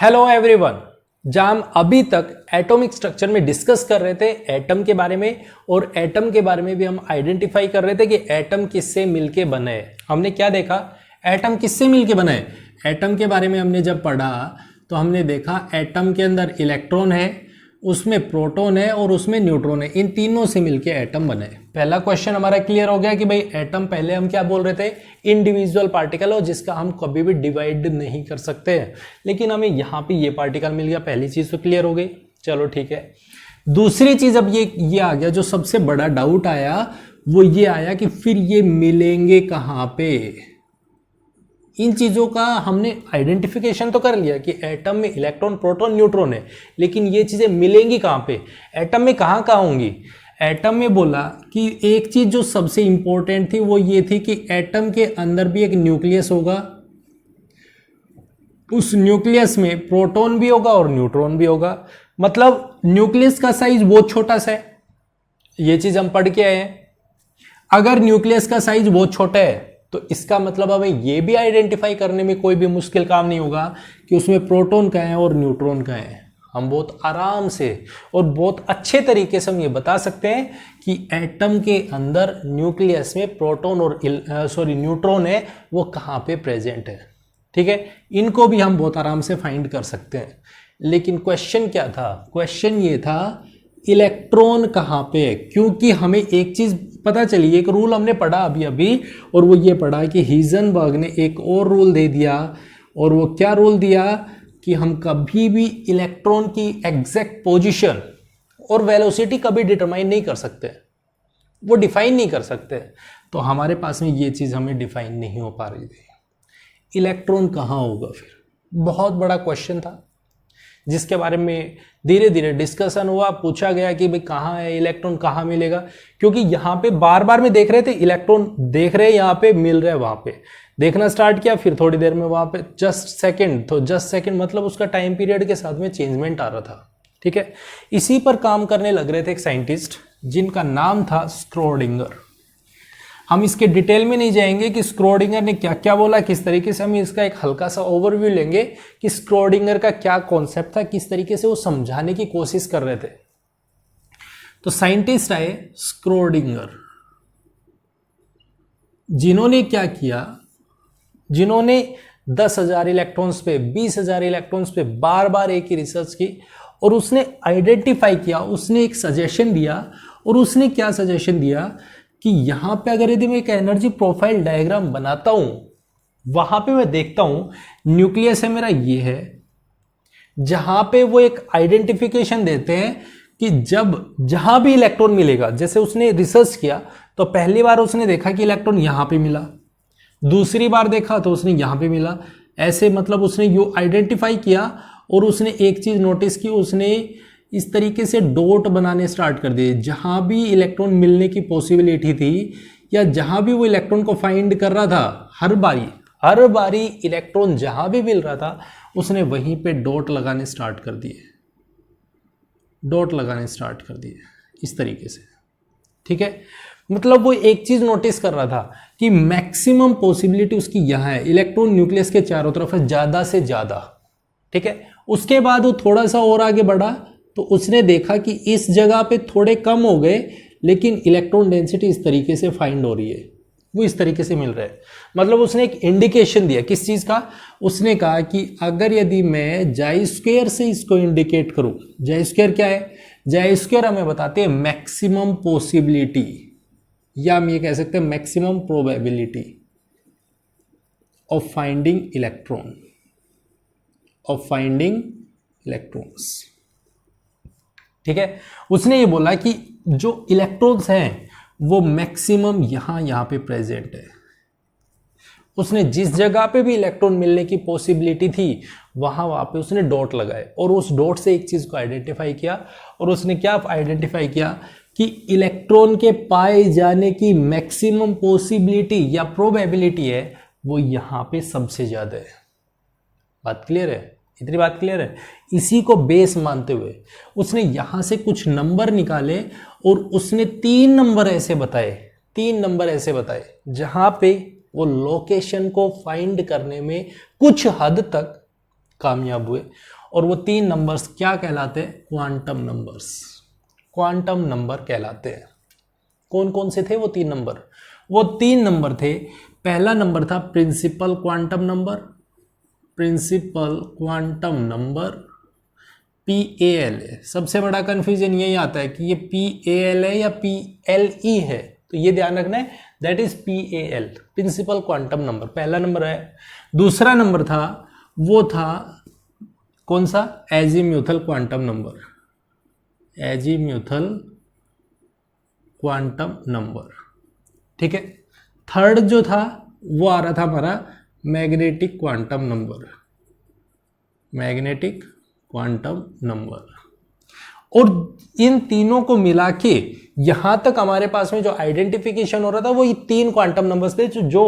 Hello everyone. जहां हम अभी तक एटॉमिक स्ट्रक्चर में डिस्कस कर रहे थे एटम के बारे में, और एटम के बारे में भी हम आइडेंटिफाई कर रहे थे कि एटम किससे मिलके बने हैं। हमने क्या देखा, एटम किससे मिलके बने हैं। एटम के बारे में हमने जब पढ़ा तो हमने देखा एटम के अंदर इलेक्ट्रॉन है, उसमें प्रोटॉन है और उसमें न्यूट्रॉन है। इन तीनों से मिलके एटम बने। पहला क्वेश्चन हमारा क्लियर हो गया कि भाई एटम पहले हम क्या बोल रहे थे, इंडिविजुअल पार्टिकल हो जिसका हम कभी भी डिवाइड नहीं कर सकते हैं, लेकिन हमें यहाँ पे ये पार्टिकल मिल गया। पहली चीज तो क्लियर हो गई, चलो ठीक है। दूसरी चीज अब ये आ गया, जो सबसे बड़ा डाउट आया वो ये आया कि फिर ये मिलेंगे कहाँ पे। इन चीजों का हमने आइडेंटिफिकेशन तो कर लिया कि एटम में इलेक्ट्रॉन प्रोटॉन न्यूट्रॉन है, लेकिन ये चीजें मिलेंगी कहाँ पे, एटम में कहाँ होंगी। एटम में बोला कि एक चीज जो सबसे इंपॉर्टेंट थी वो ये थी कि एटम के अंदर भी एक न्यूक्लियस होगा, उस न्यूक्लियस में प्रोटॉन भी होगा और न्यूट्रॉन भी होगा। मतलब न्यूक्लियस का साइज बहुत छोटा सा है, ये चीज हम पढ़ के आए हैं। अगर न्यूक्लियस का साइज बहुत छोटा है तो इसका मतलब हमें यह भी आइडेंटिफाई करने में कोई भी मुश्किल काम नहीं होगा कि उसमें प्रोटॉन का है और न्यूट्रॉन का है। हम बहुत आराम से और बहुत अच्छे तरीके से हम ये बता सकते हैं कि एटम के अंदर न्यूक्लियस में प्रोटॉन और न्यूट्रॉन है वो कहाँ पे प्रेजेंट है। ठीक है, इनको भी हम बहुत आराम से फाइंड कर सकते हैं। लेकिन क्वेश्चन क्या था, क्वेश्चन ये था इलेक्ट्रॉन कहाँ पे है। क्योंकि हमें एक चीज पता चली, एक रूल हमने पढ़ा अभी और वो ये पढ़ा कि हीजनबर्ग ने एक और रूल दे दिया, और वो क्या रूल दिया कि हम कभी भी इलेक्ट्रॉन की एग्जैक्ट पोजीशन और वेलोसिटी कभी डिटरमाइन नहीं कर सकते, वो डिफाइन नहीं कर सकते। तो हमारे पास में ये चीज हमें डिफाइन नहीं हो पा रही थी, इलेक्ट्रॉन कहाँ होगा। फिर बहुत बड़ा क्वेश्चन था जिसके बारे में धीरे धीरे डिस्कशन हुआ, पूछा गया कि भाई कहाँ है इलेक्ट्रॉन, कहाँ मिलेगा। क्योंकि यहाँ पे बार बार में देख रहे थे इलेक्ट्रॉन, देख रहे यहाँ पे मिल रहे, वहां पे देखना स्टार्ट किया, फिर थोड़ी देर में वहां पे जस्ट सेकंड, तो जस्ट सेकंड मतलब उसका टाइम पीरियड के साथ में चेंजमेंट आ रहा था। ठीक है, इसी पर काम करने लग रहे थे एक साइंटिस्ट जिनका नाम था स्क्रोडिंगर। हम इसके डिटेल में नहीं जाएंगे कि स्क्रोडिंगर ने क्या क्या बोला, किस तरीके से। हम इसका एक हल्का सा ओवरव्यू लेंगे कि स्क्रोडिंगर का क्या कॉन्सेप्ट था, किस तरीके से वो समझाने की कोशिश कर रहे थे। तो साइंटिस्ट आए स्क्रोडिंगर, जिन्होंने क्या किया, जिन्होंने 10,000 इलेक्ट्रॉन्स पे 20,000 इलेक्ट्रॉन्स पे बार बार एक ही रिसर्च की, और उसने आइडेंटिफाई किया, उसने एक सजेशन दिया। और उसने क्या सजेशन दिया कि यहां पे अगर यदि मैं एक एनर्जी प्रोफाइल डायग्राम बनाता हूं, वहां पे मैं देखता हूं न्यूक्लियस है मेरा, ये है, जहां पे वो एक आइडेंटिफिकेशन देते हैं कि जहां भी इलेक्ट्रॉन मिलेगा, जैसे उसने रिसर्च किया तो पहली बार उसने देखा कि इलेक्ट्रॉन यहां पे मिला, दूसरी बार देखा तो उसने यहां पे मिला, ऐसे मतलब उसने यू आइडेंटिफाई किया। और उसने एक चीज नोटिस की, उसने इस तरीके से डॉट बनाने स्टार्ट कर दिए। जहां भी इलेक्ट्रॉन मिलने की पॉसिबिलिटी थी या जहां भी वो इलेक्ट्रॉन को फाइंड कर रहा था, हर बारी इलेक्ट्रॉन जहां भी मिल रहा था उसने वहीं पे डॉट लगाने स्टार्ट कर दिए, डॉट लगाने स्टार्ट कर दिए इस तरीके से। ठीक है, मतलब वो एक चीज नोटिस कर रहा था कि मैक्सिमम पॉसिबिलिटी उसकी यहां है, इलेक्ट्रॉन न्यूक्लियस के चारों तरफ है ज्यादा से ज्यादा। ठीक है, उसके बाद वो थोड़ा सा और आगे बढ़ा तो उसने देखा कि इस जगह पे थोड़े कम हो गए, लेकिन इलेक्ट्रॉन डेंसिटी इस तरीके से फाइंड हो रही है, वो इस तरीके से मिल रहा है। मतलब उसने एक इंडिकेशन दिया, किस चीज का, उसने कहा कि अगर यदि मैं जाई स्क्वायर से इसको इंडिकेट करूं, जाई स्क्वायर क्या है, जाई स्क्वायर हमें बताते हैं मैक्सिमम पॉसिबिलिटी, या हम ये कह सकते हैं maximum probability of finding electron, of finding electrons. ठीक है, उसने ये बोला कि जो इलेक्ट्रॉन्स हैं वो मैक्सिमम यहां पे प्रेजेंट है। उसने जिस जगह पे भी इलेक्ट्रॉन मिलने की पॉसिबिलिटी थी वहां पे उसने डॉट लगाए, और उस डॉट से एक चीज को आइडेंटिफाई किया। और उसने क्या आइडेंटिफाई किया कि इलेक्ट्रॉन के पाए जाने की मैक्सिमम पॉसिबिलिटी या प्रोबेबिलिटी है वो यहां पे सबसे ज्यादा है। बात क्लियर है, इतनी बात क्लियर है। इसी को बेस मानते हुए उसने यहां से कुछ नंबर निकाले, और उसने 3 नंबर ऐसे बताए जहां पे वो लोकेशन को फाइंड करने में कुछ हद तक कामयाब हुए। और वो 3 नंबर्स क्या कहलाते हैं? Quantum numbers. क्वांटम नंबर कहलाते हैं। कौन कौन से थे वो 3 नंबर? वो 3 नंबर थे, पहला नंबर था principal quantum number, principal quantum number PAL है। सबसे बड़ा कंफ्यूजन यही आता है कि ये PAL है या PLE है, तो ये ध्यान रखना है, that is PAL, principal quantum number, पहला नंबर है। दूसरा नंबर था, वो था कौन सा? Azimuthal quantum number, azimuthal quantum number, ठीक है। थर्ड जो था वो आ रहा था हमारा magnetic quantum number, magnetic quantum number. और इन तीनों को मिला के यहां तक हमारे पास में जो आइडेंटिफिकेशन हो रहा था वो ये 3 क्वांटम नंबर्स थे जो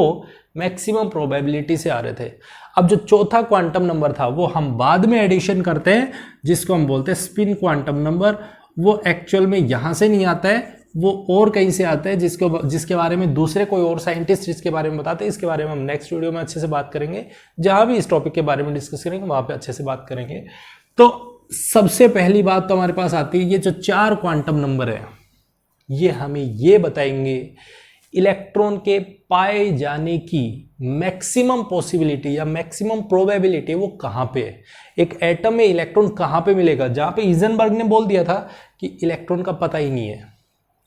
मैक्सिमम प्रोबेबिलिटी से आ रहे थे। अब जो चौथा क्वांटम नंबर था वो हम बाद में एडिशन करते हैं, जिसको हम बोलते हैं स्पिन क्वांटम नंबर। वो एक्चुअल में यहां से नहीं आता है, वो और कहीं से आता है, जिसके बारे में दूसरे कोई और साइंटिस्ट इसके बारे में बताते हैं। इसके बारे में हम नेक्स्ट वीडियो में अच्छे से बात करेंगे, जहां भी इस टॉपिक के बारे में डिस्कस करेंगे वहां पे अच्छे से बात करेंगे। तो सबसे पहली बात तो हमारे पास आती है, ये जो 4 क्वांटम नंबर है ये हमें ये बताएंगे इलेक्ट्रॉन के पाए जाने की मैक्सिमम पॉसिबिलिटी या मैक्सिमम प्रोबेबिलिटी वो कहां पे है। एक एटम में इलेक्ट्रॉन कहां पे मिलेगा, जहां पे हीजनबर्ग ने बोल दिया था कि इलेक्ट्रॉन का पता ही नहीं है,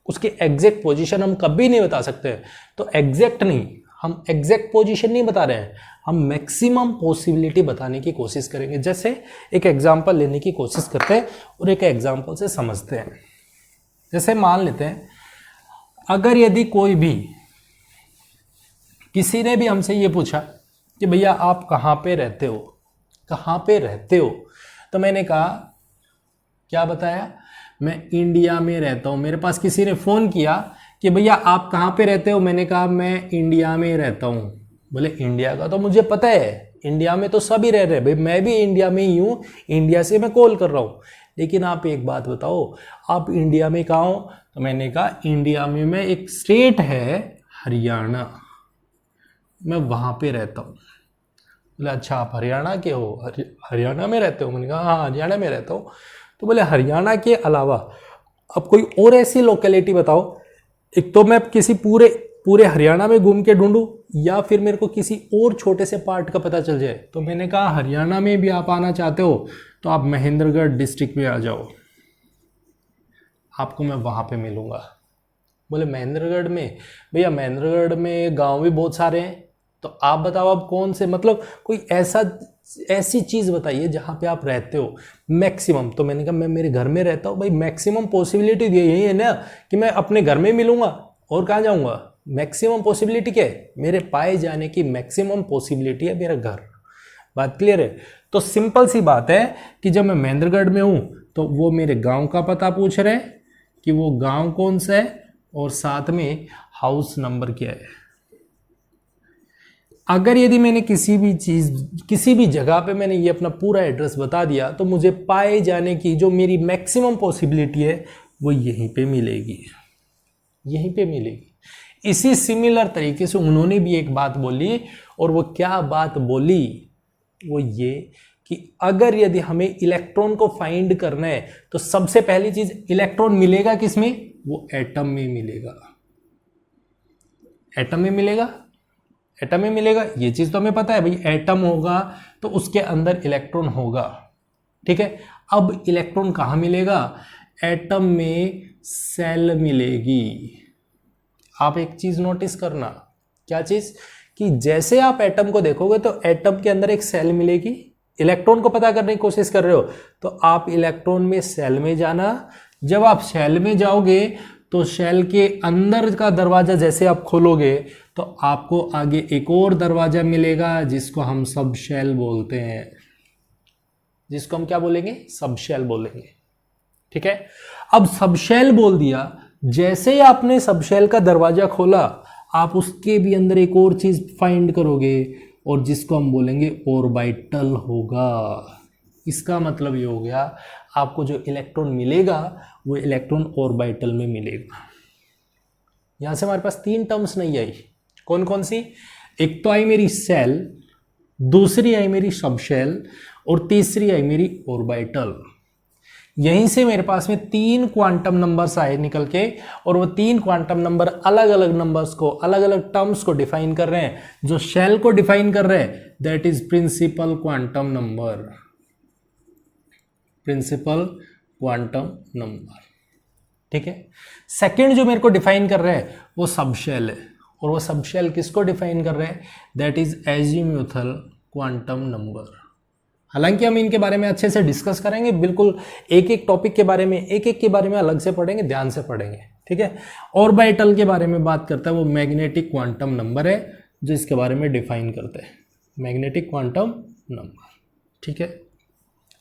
उसके एग्जैक्ट पोजीशन हम कभी नहीं बता सकते। तो एग्जैक्ट नहीं, हम एग्जैक्ट पोजीशन नहीं बता रहे हैं, हम मैक्सिमम पॉसिबिलिटी बताने की कोशिश करेंगे। जैसे एक एग्जांपल लेने की कोशिश करते हैं और एक एग्जांपल से समझते हैं। जैसे मान लेते हैं, अगर यदि कोई भी किसी ने भी हमसे ये पूछा कि भैया आप कहाँ पे रहते हो, कहाँ पे रहते हो, तो मैंने कहा, क्या बताया, मैं इंडिया में रहता हूँ। मेरे पास किसी ने फ़ोन किया कि भैया आप कहाँ पे रहते हो, मैंने कहा मैं इंडिया में रहता हूँ। बोले इंडिया का तो मुझे पता है, इंडिया में तो सभी रह रहे हैं, भाई मैं भी इंडिया में ही हूँ, इंडिया से मैं कॉल कर रहा हूँ, लेकिन आप एक बात बताओ आप इंडिया में कहाँ हो? तो मैंने कहा इंडिया में मैं एक स्टेट है हरियाणा, मैं वहाँ पे रहता हूँ। बोले अच्छा आप हरियाणा के हो, हरियाणा में रहते हो? मैंने कहा हाँ हरियाणा में रहता हूँ। तो बोले हरियाणा के अलावा अब कोई और ऐसी लोकेलिटी बताओ, एक तो मैं किसी पूरे हरियाणा में घूम के ढूंढूं या फिर मेरे को किसी और छोटे से पार्ट का पता चल जाए। तो मैंने कहा हरियाणा में भी आप आना चाहते हो तो आप महेंद्रगढ़ डिस्ट्रिक्ट में आ जाओ, आपको मैं वहाँ पे मिलूँगा। बोले महेंद्रगढ़ में? भैया महेंद्रगढ़ में गांव भी बहुत सारे हैं, तो आप बताओ आप कौन से, मतलब कोई ऐसी चीज़ बताइए जहाँ पे आप रहते हो मैक्सिमम। तो मैंने कहा मैं मेरे घर में रहता हूँ। भाई मैक्सिमम पॉसिबिलिटी यही है ना कि मैं अपने घर में मिलूँगा, और कहाँ जाऊँगा? मैक्सिमम पॉसिबिलिटी क्या है? मेरे पाए जाने की मैक्सिमम पॉसिबिलिटी है मेरा घर। बात क्लियर है? तो सिंपल सी बात है कि जब मैं महेंद्रगढ़ में हूँ तो वो मेरे गांव का पता पूछ रहे हैं कि वो गांव कौन सा है और साथ में हाउस नंबर क्या है। अगर यदि मैंने किसी भी जगह पे मैंने ये अपना पूरा एड्रेस बता दिया तो मुझे पाए जाने की जो मेरी मैक्सिमम पॉसिबिलिटी है वो यहीं पे मिलेगी, यहीं पे मिलेगी। इसी सिमिलर तरीके से उन्होंने भी एक बात बोली, और वो क्या बात बोली, वो ये कि अगर यदि हमें इलेक्ट्रॉन को फाइंड करना है तो सबसे पहली चीज इलेक्ट्रॉन मिलेगा किसमें? वो एटम में मिलेगा, एटम में मिलेगा, एटम में मिलेगा। ये चीज तो हमें पता है भाई, एटम होगा तो उसके अंदर इलेक्ट्रॉन होगा, ठीक है। अब इलेक्ट्रॉन कहां मिलेगा? एटम में सेल मिलेगी। आप एक चीज नोटिस करना, क्या चीज, कि जैसे आप एटम को देखोगे तो एटम के अंदर एक सेल मिलेगी। इलेक्ट्रॉन को पता करने की कोशिश कर रहे हो तो आप इलेक्ट्रॉन में सेल में जाना। जब आप सेल में जाओगे तो सेल के अंदर का दरवाजा जैसे आप खोलोगे तो आपको आगे एक और दरवाजा मिलेगा जिसको हम सब शेल बोलते हैं, जिसको हम क्या बोलेंगे? सब शेल बोलेंगे, ठीक है। अब सब शेल बोल दिया, जैसे ही आपने सब शेल का दरवाजा खोला आप उसके भी अंदर एक और चीज फाइंड करोगे और जिसको हम बोलेंगे ऑर्बिटल होगा। इसका मतलब ये हो गया आपको जो इलेक्ट्रॉन मिलेगा वो इलेक्ट्रॉन ऑर्बिटल में मिलेगा। यहां से हमारे पास 3 टर्म्स नहीं आई, कौन कौन सी? एक तो आई मेरी सेल, दूसरी आई मेरी सब शेल, और तीसरी आई मेरी ऑर्बिटल। यहीं से मेरे पास में 3 क्वांटम नंबर्स आए निकल के, और वो 3 क्वांटम नंबर अलग अलग नंबर्स को, अलग अलग टर्म्स को डिफाइन कर रहे हैं। जो शेल को डिफाइन कर रहे हैं that is principal quantum number, principal quantum number. ठीक है। सेकंड जो मेरे को डिफाइन कर रहे हैं वो सबशेल है, और वो सबशेल किसको डिफाइन कर रहे हैं, that is azimuthal quantum number. हालांकि हम इनके बारे में अच्छे से डिस्कस करेंगे, बिल्कुल एक एक टॉपिक के बारे में, एक एक के बारे में अलग से पढ़ेंगे, ध्यान से पढ़ेंगे। ठीक है। ऑर्बिटल के बारे में बात करता है, वो मैग्नेटिक क्वांटम नंबर है जो इसके बारे में डिफाइन करते हैं, मैग्नेटिक क्वांटम नंबर। ठीक है।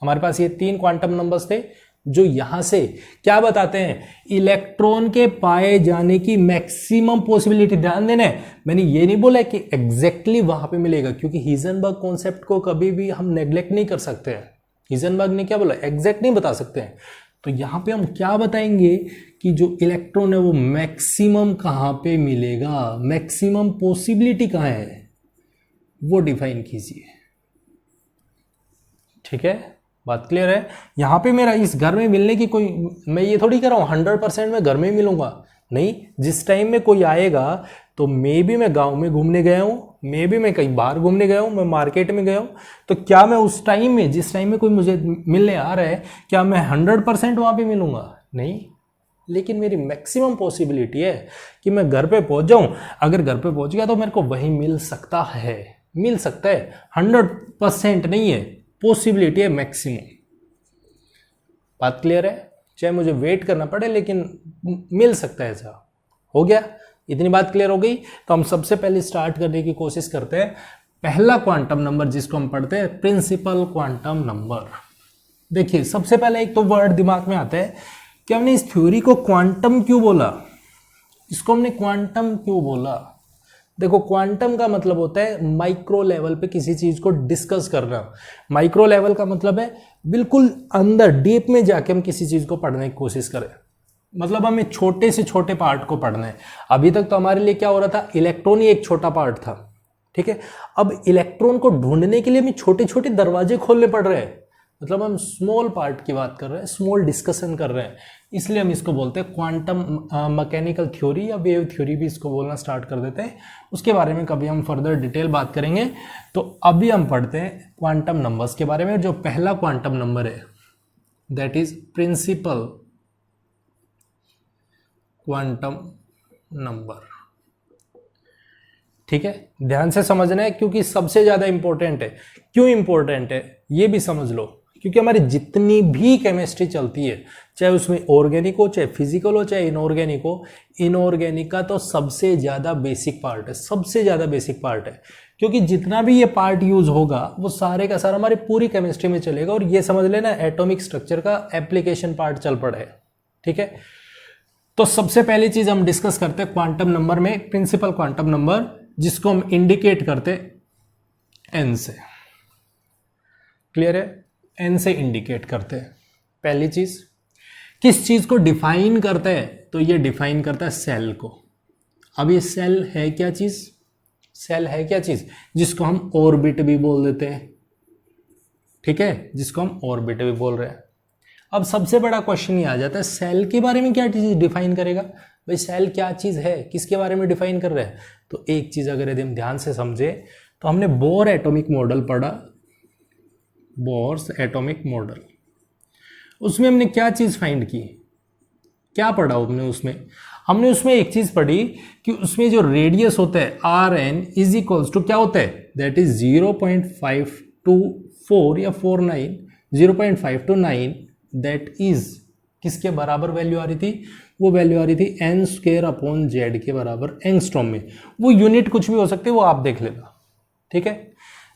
हमारे पास ये 3 क्वांटम नंबर्स थे जो यहां से क्या बताते हैं, इलेक्ट्रॉन के पाए जाने की मैक्सिमम पॉसिबिलिटी। ध्यान देना है, मैंने ये नहीं बोला कि एग्जैक्टली वहां पे मिलेगा, क्योंकि हिजनबर्ग कॉन्सेप्ट को कभी भी हम नेग्लेक्ट नहीं कर सकते हैं। हिजनबर्ग ने क्या बोला, एग्जैक्ट नहीं बता सकते हैं। तो यहां पे हम क्या बताएंगे कि जो इलेक्ट्रॉन है वो मैक्सिमम कहां पे मिलेगा, मैक्सिमम पॉसिबिलिटी कहां है, वो डिफाइन कीजिए। ठीक है, बात क्लियर है। यहां पे मेरा इस घर में मिलने की कोई, मैं ये थोड़ी कह रहा हूं 100% मैं घर में ही मिलूंगा, नहीं। जिस टाइम में कोई आएगा तो मे भी मैं गांव में घूमने गया हूं, मे भी मैं कहीं बाहर घूमने गया हूं, मैं मार्केट में गया हूं, तो क्या मैं उस टाइम में, जिस टाइम में कोई मुझे मिलने आ रहा है, क्या मैं 100% वहां पे मिलूंगा, नहीं। लेकिन मेरी मैक्सिमम पॉसिबिलिटी है कि मैं घर पे पहुंच जाऊं। अगर घर पे पहुंच गया तो मेरे को वहीं मिल सकता है, मिल सकता है, 100% नहीं है, पॉसिबिलिटी है मैक्सिमम। बात क्लियर है, चाहे मुझे वेट करना पड़े लेकिन मिल सकता है। ऐसा हो गया, इतनी बात क्लियर हो गई। तो हम सबसे पहले स्टार्ट करने की कोशिश करते हैं। पहला क्वांटम नंबर जिसको हम पढ़ते हैं प्रिंसिपल क्वांटम नंबर। देखिए, सबसे पहले एक तो वर्ड दिमाग में आता है कि हमने इस थ्योरी को क्वांटम क्यों बोला, इसको हमने क्वांटम क्यों बोला। देखो, क्वांटम का मतलब होता है माइक्रो लेवल पे किसी चीज को डिस्कस करना। माइक्रो लेवल का मतलब है बिल्कुल अंदर डीप में जाके हम किसी चीज को पढ़ने की कोशिश करें, मतलब हमें छोटे से छोटे पार्ट को पढ़ना है। अभी तक तो हमारे लिए क्या हो रहा था, इलेक्ट्रॉन ही एक छोटा पार्ट था। ठीक है। अब इलेक्ट्रॉन को ढूंढने के लिए हमें छोटे छोटे दरवाजे खोलने पड़ रहे हैं, मतलब हम स्मॉल पार्ट की बात कर रहे हैं, स्मॉल डिस्कशन कर रहे हैं। इसलिए हम इसको बोलते हैं क्वांटम मैकेनिकल थ्योरी या वेव थ्योरी भी इसको बोलना स्टार्ट कर देते हैं। उसके बारे में कभी हम फर्दर डिटेल बात करेंगे। तो अभी हम पढ़ते हैं क्वांटम नंबर्स के बारे में। जो पहला क्वांटम नंबर है that is principal quantum number. ठीक है, ध्यान से समझना है क्योंकि सबसे ज्यादा इंपॉर्टेंट है। क्यों इंपॉर्टेंट है ये भी समझ लो, क्योंकि हमारी जितनी भी केमिस्ट्री चलती है, चाहे उसमें ऑर्गेनिक हो, चाहे फिजिकल हो, चाहे इनऑर्गेनिक हो, इनऑर्गेनिक का तो सबसे ज्यादा बेसिक पार्ट है, सबसे ज्यादा बेसिक पार्ट है। क्योंकि जितना भी ये पार्ट यूज होगा वो सारे का सारा हमारी पूरी केमिस्ट्री में चलेगा। और ये समझ लेना एटॉमिक स्ट्रक्चर का एप्लीकेशन पार्ट चल पड़ा है। ठीक है, तो सबसे पहली चीज हम डिस्कस करते हैं क्वांटम नंबर में प्रिंसिपल क्वांटम नंबर, जिसको हम इंडिकेट करते एन से। क्लियर है, एन से इंडिकेट करते हैं। पहली चीज, किस चीज को डिफाइन करते हैं, तो ये डिफाइन करता है सेल को। अब ये सेल है क्या चीज, सेल है क्या चीज, जिसको हम ऑर्बिट भी बोल देते हैं। ठीक है, जिसको हम ऑर्बिट भी बोल रहे हैं। अब सबसे बड़ा क्वेश्चन ये आ जाता है, सेल के बारे में क्या चीज डिफाइन करेगा। भाई सेल क्या चीज है, किसके बारे में डिफाइन कर रहे हैं। तो एक चीज अगर यदि हम ध्यान से समझे तो हमने बोर एटॉमिक मॉडल पढ़ा, बोर्स एटॉमिक मॉडल। उसमें हमने क्या चीज फाइंड की, क्या पढ़ा हमने उसमें एक चीज पढ़ी कि उसमें जो रेडियस होता है R N is equals to क्या होता है, दैट इज 0.524 या 49, 0.529, दैट इज किसके बराबर वैल्यू आ रही थी, वो वैल्यू आ रही थी एन स्क्वायर अपॉन जेड के बराबर एंगस्ट्रॉम में। वो यूनिट कुछ भी हो सकती है, वो आप देख लेना। ठीक है,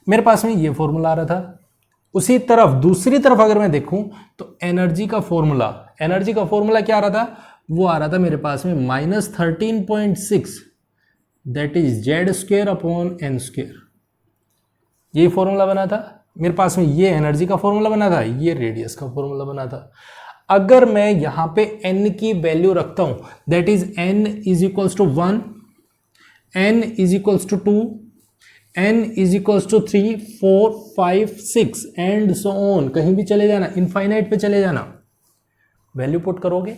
मेरे पास में ये फॉर्मूला आ रहा था। उसी तरफ दूसरी तरफ अगर मैं देखूं तो एनर्जी का फॉर्मूला क्या आ रहा था, वो आ रहा था मेरे पास में -13.6, that is Z square upon N square. ये फॉर्मूला बना था मेरे पास में, ये एनर्जी का फॉर्मूला बना था, ये रेडियस का फॉर्मूला बना था। अगर मैं यहां पे n की वैल्यू रखता हूं, that is n is equals to 1, n is equals to 2, n is equals to 3, 4, 5, 6 and so on, कहीं भी चले जाना, इनफाइनाइट पे चले जाना, वैल्यू पुट करोगे।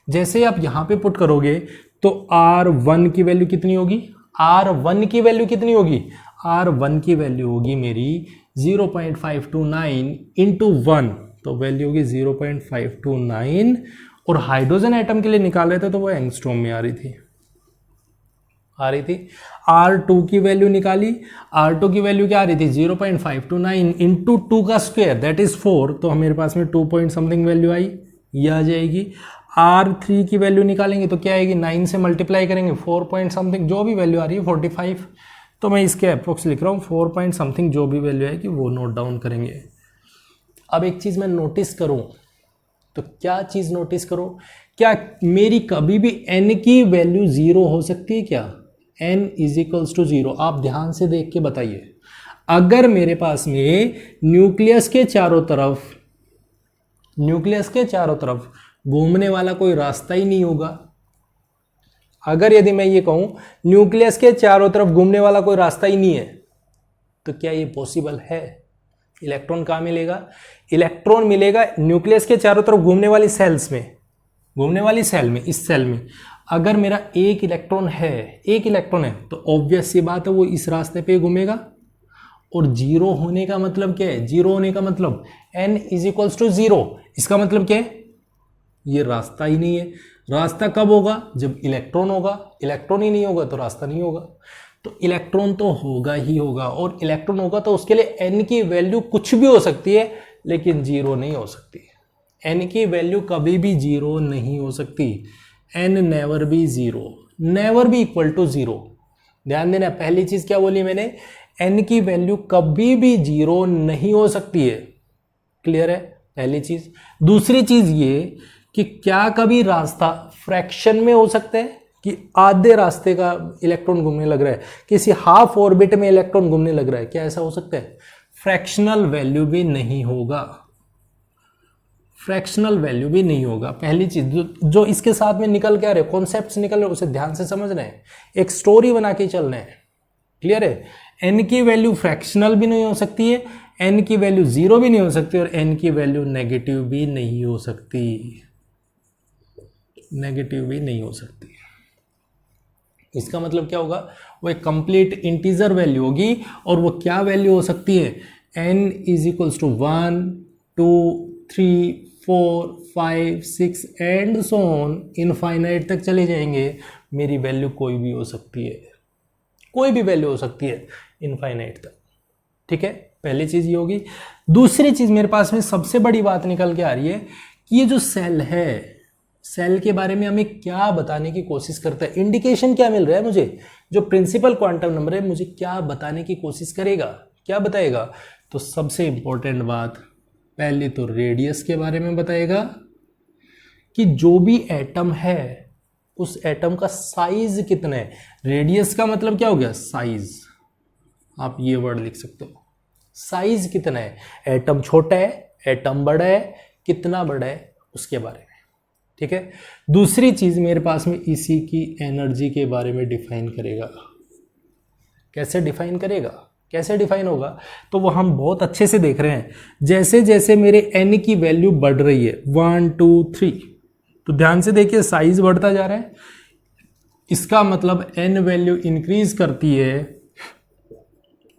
जैसे आप यहां पे पुट करोगे तो R1 की वैल्यू कितनी होगी, R1 की वैल्यू कितनी होगी, R1 की वैल्यू होगी मेरी 0.529 इंटू 1, तो वैल्यू होगी 0.529, और हाइड्रोजन एटम के लिए निकाल रहे थे तो वो एंगस्ट्रॉम में आ रही थी। R2 की वैल्यू निकाली, R2 की वैल्यू क्या आ रही थी 0.529 इंटू 2 का स्क्वायर दैट इज 4, तो मेरे पास में 2 पॉइंट समथिंग वैल्यू आई, ये आ जाएगी। R3 की वैल्यू निकालेंगे तो क्या आएगी, 9 से मल्टीप्लाई करेंगे 4 पॉइंट समथिंग, जो भी वैल्यू आ रही है 45, तो मैं इसके अप्रोक्स लिख रहा हूँ 4 पॉइंट समथिंग, जो भी वैल्यू है कि वो नोट डाउन करेंगे। अब एक चीज़ मैं नोटिस करूँ, तो क्या चीज़ नोटिस करो, क्या मेरी कभी भी n की वैल्यू 0 हो सकती है क्या, n इज इक्वल्स टू 0, आप ध्यान से देख के बताइए। अगर मेरे पास में न्यूक्लियस के चारों तरफ घूमने वाला कोई रास्ता ही नहीं होगा, अगर यदि मैं ये कहूं न्यूक्लियस के चारों तरफ घूमने वाला कोई रास्ता ही नहीं है, तो क्या ये पॉसिबल है, इलेक्ट्रॉन कहाँ मिलेगा, इलेक्ट्रॉन मिलेगा न्यूक्लियस के चारों तरफ घूमने वाली सेल्स में, घूमने वाली सेल में, इस सेल में अगर मेरा एक इलेक्ट्रॉन है तो ऑब्वियस सी बात है वो इस रास्ते पे घूमेगा, और जीरो होने का मतलब क्या है, जीरो होने का मतलब n इज इक्वल्स टू 0, इसका मतलब क्या है, ये रास्ता ही नहीं है। रास्ता कब होगा, जब इलेक्ट्रॉन होगा, इलेक्ट्रॉन ही नहीं होगा तो रास्ता नहीं होगा, तो इलेक्ट्रॉन तो होगा ही होगा, और इलेक्ट्रॉन होगा तो उसके लिए n की वैल्यू कुछ भी हो सकती है लेकिन जीरो नहीं हो सकती, n की वैल्यू कभी भी जीरो नहीं हो सकती, n never be zero, never be equal to zero. ध्यान देना, पहली चीज क्या बोली मैंने, n की वैल्यू कभी भी जीरो नहीं हो सकती है, क्लियर है पहली चीज। दूसरी चीज ये कि क्या कभी रास्ता फ्रैक्शन में हो सकता है कि आधे रास्ते का इलेक्ट्रॉन घूमने लग रहा है, किसी हाफ ऑर्बिट में इलेक्ट्रॉन घूमने लग रहा है, क्या ऐसा हो सकता है, फ्रैक्शनल वैल्यू भी नहीं होगा, फ्रैक्शनल वैल्यू भी नहीं होगा। पहली चीज जो इसके साथ में निकल के आ रहे कॉन्सेप्ट्स निकल रहे उसे ध्यान से समझना है, एक स्टोरी बना के चलना है, क्लियर है। n की वैल्यू फ्रैक्शनल भी नहीं हो सकती है, n की वैल्यू जीरो भी नहीं हो सकती, और n की वैल्यू नेगेटिव भी नहीं हो सकती, नेगेटिव भी नहीं हो सकती। इसका मतलब क्या होगा, वो एक कंप्लीट इंटीजर वैल्यू होगी, और वो क्या वैल्यू हो सकती है, n is equals to 1, 2, 3, 4, 5, 6 and so on, infinite तक चले जाएंगे, मेरी वैल्यू कोई भी हो सकती है, कोई भी वैल्यू हो सकती है इनफाइनाइट तक, ठीक है। पहली चीज ये होगी। दूसरी चीज मेरे पास में सबसे बड़ी बात निकल के आ रही है कि ये जो सेल है, सेल के बारे में हमें क्या बताने की कोशिश करता है, इंडिकेशन क्या मिल रहा है मुझे, जो प्रिंसिपल क्वांटम नंबर है मुझे क्या बताने की कोशिश करेगा, क्या बताएगा, तो सबसे इंपॉर्टेंट बात पहले तो रेडियस के बारे में बताएगा कि जो भी एटम है उस एटम का साइज कितना है। रेडियस का मतलब क्या हो गया, साइज, आप ये वर्ड लिख सकते हो, साइज कितना है, एटम छोटा है, एटम बड़ा है, कितना बड़ा है उसके बारे में, ठीक है। दूसरी चीज मेरे पास में इसी की एनर्जी के बारे में डिफाइन करेगा, कैसे डिफाइन करेगा, कैसे डिफाइन होगा, तो वो हम बहुत अच्छे से देख रहे हैं। जैसे जैसे मेरे n की वैल्यू बढ़ रही है 1, 2, 3, तो ध्यान से देखिए साइज बढ़ता जा रहा है, इसका मतलब n वैल्यू इंक्रीज करती है,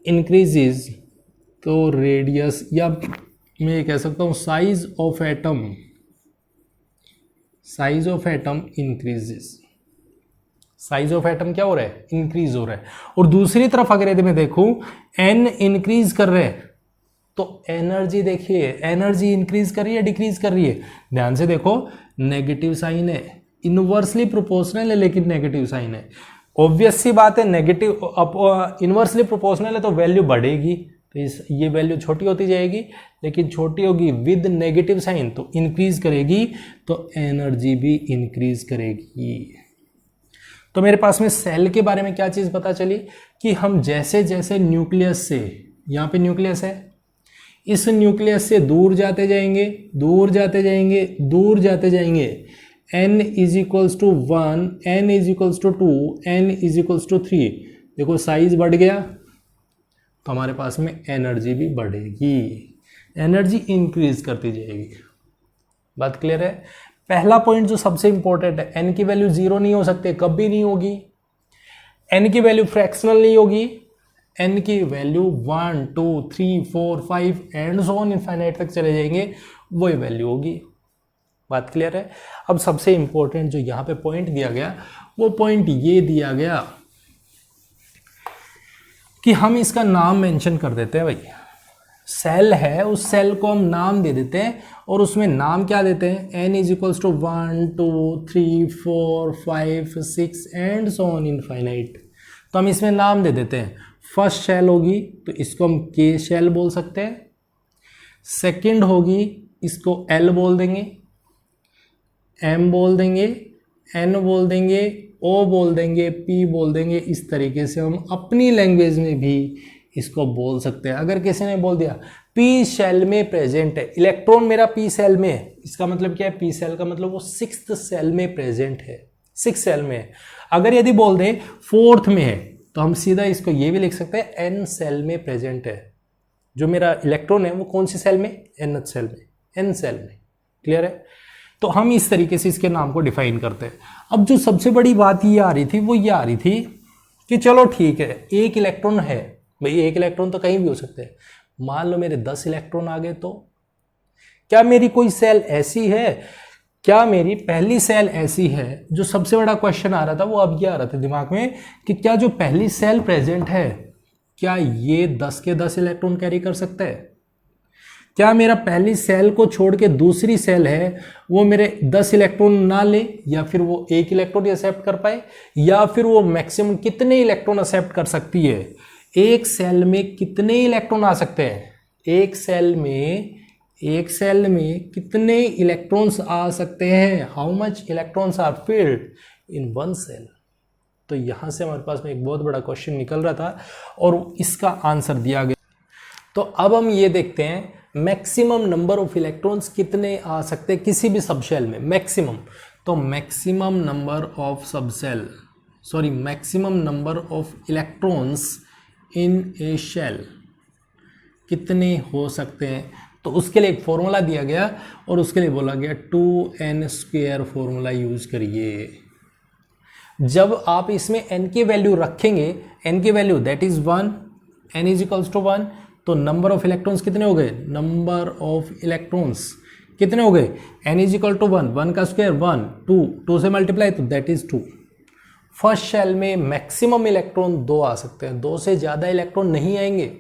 इंक्रीजेज, तो रेडियस, या मैं ये कह सकता हूं size of atom, size of atom increases, size of atom क्या हो रहा है, इंक्रीज हो रहा है। और दूसरी तरफ अगर यदि मैं देखूं n इंक्रीज कर रहे हैं तो एनर्जी देखिए, एनर्जी इंक्रीज कर रही है डिक्रीज कर रही है, ध्यान से देखो नेगेटिव साइन है, इनवर्सली प्रोपोर्शनल है लेकिन नेगेटिव साइन है। ऑब्वियस सी बात है, नेगेटिव इनवर्सली प्रोपोर्शनल है तो वैल्यू बढ़ेगी, तो ये वैल्यू छोटी होती जाएगी, लेकिन छोटी होगी विद नेगेटिव साइन तो इंक्रीज करेगी, तो एनर्जी भी इंक्रीज करेगी। तो मेरे पास में सेल के बारे में क्या चीज पता चली कि हम जैसे जैसे न्यूक्लियस से, यहाँ पे न्यूक्लियस है, इस न्यूक्लियस से दूर जाते जाएंगे, दूर जाते जाएंगे, दूर जाते जाएंगे, n is equals to 1, n is equals to 2, n is equals to 3, देखो साइज बढ़ गया, तो हमारे पास में एनर्जी भी बढ़ेगी, एनर्जी इंक्रीज करती जाएगी। बात क्लियर है? पहला पॉइंट जो सबसे इंपॉर्टेंट है, एन की वैल्यू जीरो नहीं हो सकती, कभी नहीं होगी। एन की वैल्यू फ्रैक्शनल नहीं होगी, एन की value 1 2 3 4 5 and so on infinite तक चले जाएंगे, वही वैल्यू होगी। बात क्लियर है? अब सबसे इंपॉर्टेंट जो यहां पे पॉइंट दिया गया, वो पॉइंट ये दिया गया कि हम इसका नाम मेंशन कर देते हैं। भाई सेल है, उस सेल को हम नाम दे देते हैं और उसमें नाम क्या देते हैं, n is equals to 1 2 3 4 5 6 and so on infinite. तो हम इसमें नाम दे देते हैं। फर्स्ट शेल होगी तो इसको हम के शेल बोल सकते हैं, सेकंड होगी इसको एल बोल देंगे, एम बोल देंगे, एन बोल देंगे, ओ बोल देंगे, पी बोल देंगे। इस तरीके से हम अपनी लैंग्वेज में भी इसको बोल सकते हैं। अगर किसी ने बोल दिया पी सेल में प्रेजेंट है, इलेक्ट्रॉन मेरा पी सेल में है, इसका मतलब क्या है, पी सेल का मतलब वो 6th सेल में प्रेजेंट है, 6 सेल में है। अगर यदि बोल दे 4th में है तो हम सीधा इसको ये भी लिख सकते हैं एन सेल में प्रेजेंट है। जो मेरा इलेक्ट्रॉन है वो कौन सी सेल में, एन सेल में, एन सेल में। क्लियर है? तो हम इस तरीके से इसके नाम को डिफाइन करते हैं। अब जो सबसे बड़ी बात ये आ रही थी, वो ये आ रही थी कि चलो ठीक है, एक इलेक्ट्रॉन है, भाई एक इलेक्ट्रॉन तो कहीं भी हो सकते हैं, मान लो मेरे 10 इलेक्ट्रॉन आ गए, तो क्या मेरी कोई सेल ऐसी है, क्या मेरी पहली सेल ऐसी है, जो सबसे बड़ा क्वेश्चन आ रहा था वो अब ये आ रहा था दिमाग में कि क्या जो पहली सेल प्रेजेंट है, क्या ये 10 के 10 इलेक्ट्रॉन कैरी कर सकता है? क्या मेरा पहली सेल को छोड़ के दूसरी सेल है वो मेरे 10 इलेक्ट्रॉन ना ले, या फिर वो एक इलेक्ट्रॉन एक्सेप्ट कर पाए, या फिर वो मैक्सिमम कितने इलेक्ट्रॉन एक्सेप्ट कर सकती है? एक सेल में कितने इलेक्ट्रॉन आ सकते हैं? एक सेल में कितने इलेक्ट्रॉन्स आ सकते हैं? How much electrons are filled in one shell? तो यहां से हमारे पास में एक बहुत बड़ा क्वेश्चन निकल रहा था और इसका आंसर दिया गया। तो अब हम ये देखते हैं मैक्सिमम नंबर ऑफ इलेक्ट्रॉन्स कितने आ सकते हैं किसी भी सबसेल में, मैक्सिमम। तो maximum number of subshell, sorry maximum number of electrons in a shell कितने हो सकते हैं? तो उसके लिए एक फॉर्मूला दिया गया और उसके लिए बोला गया 2n² फॉर्मूला यूज करिए। जब आप इसमें n की वैल्यू रखेंगे, n की value that is 1, n is equals to 1, तो नंबर ऑफ इलेक्ट्रॉन्स कितने हो गए, नंबर ऑफ इलेक्ट्रॉन्स कितने हो गए, n इज इक्वल टू 1, 1 का स्क्वायर 1, 2 से मल्टीप्लाई तो दैट इज 2। फर्स्ट शेल में मैक्सिमम इलेक्ट्रॉन 2 आ सकते हैं, 2 से ज़्यादा इलेक्ट्रॉन नहीं आएंगे।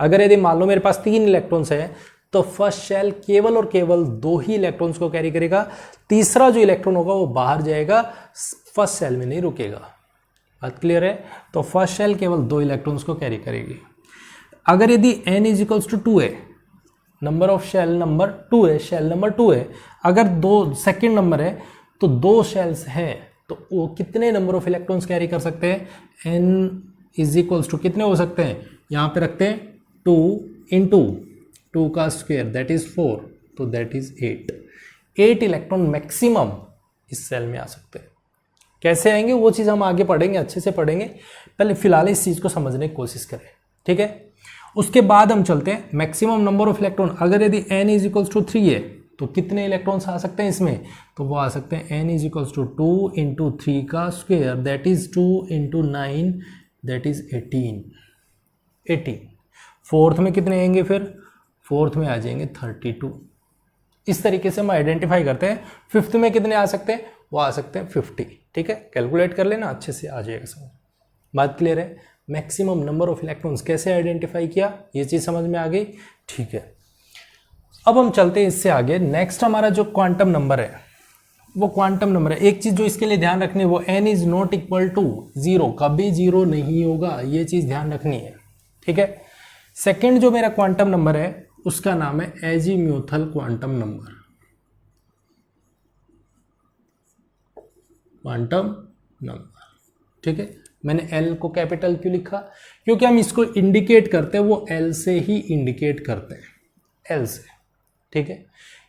अगर यदि मान लो मेरे पास 3 इलेक्ट्रॉन्स है तो फर्स्ट शेल केवल और केवल 2 ही इलेक्ट्रॉन्स को कैरी करेगा, तीसरा जो इलेक्ट्रॉन होगा वो बाहर जाएगा, फर्स्ट शेल में नहीं रुकेगा। बात क्लियर है? तो फर्स्ट शेल केवल 2 इलेक्ट्रॉन्स को कैरी करेगी। अगर यदि n इज इक्वल्स टू 2 है, नंबर ऑफ शेल नंबर 2 है, शेल नंबर 2 है, अगर 2 सेकेंड नंबर है तो 2 शेल्स हैं, तो वो कितने नंबर ऑफ इलेक्ट्रॉन्स कैरी कर सकते हैं, n इज इक्वल्स टू कितने हो सकते हैं, यहाँ पे रखते हैं 2 इंटू 2 का स्क्वायर दैट इज 4, तो दैट इज 8 इलेक्ट्रॉन मैक्सिमम इस सेल में आ सकते हैं। कैसे आएंगे वो चीज़ हम आगे पढ़ेंगे, अच्छे से पढ़ेंगे, पहले फिलहाल इस चीज़ को समझने की कोशिश करें, ठीक है। उसके बाद हम चलते हैं मैक्सिमम नंबर ऑफ इलेक्ट्रॉन। अगर यदि n इज इक्वल्स टू 3 है तो कितने इलेक्ट्रॉन्स आ सकते हैं इसमें, तो वो आ सकते हैं n is equals to 2 into 3 का square that is 2 into 9 that is 18। Fourth में कितने आएंगे, फिर फोर्थ में आ जाएंगे 32। इस तरीके से हम आइडेंटिफाई करते हैं। फिफ्थ में कितने आ सकते हैं, वो आ सकते हैं 50, ठीक है। कैलकुलेट कर लेना, अच्छे से आ जाएगा समझ। बात क्लियर है? मैक्सिमम नंबर ऑफ इलेक्ट्रॉन्स कैसे आइडेंटिफाई किया, ये चीज़ समझ में आ गई, ठीक है। अब हम चलते हैं इससे आगे। नेक्स्ट हमारा जो क्वांटम नंबर है वो क्वांटम नंबर है। एक चीज़ जो इसके लिए ध्यान रखनी है वो n is not equal to 0, कभी 0 नहीं होगा, ये चीज़ ध्यान रखनी है, ठीक है। सेकेंड जो मेरा क्वांटम नंबर है उसका नाम है azimuthal quantum number, quantum number, ठीक है। मैंने L को कैपिटल क्यों लिखा, क्योंकि हम इसको इंडिकेट करते हैं वो L से ही इंडिकेट करते हैं, L से, ठीक है।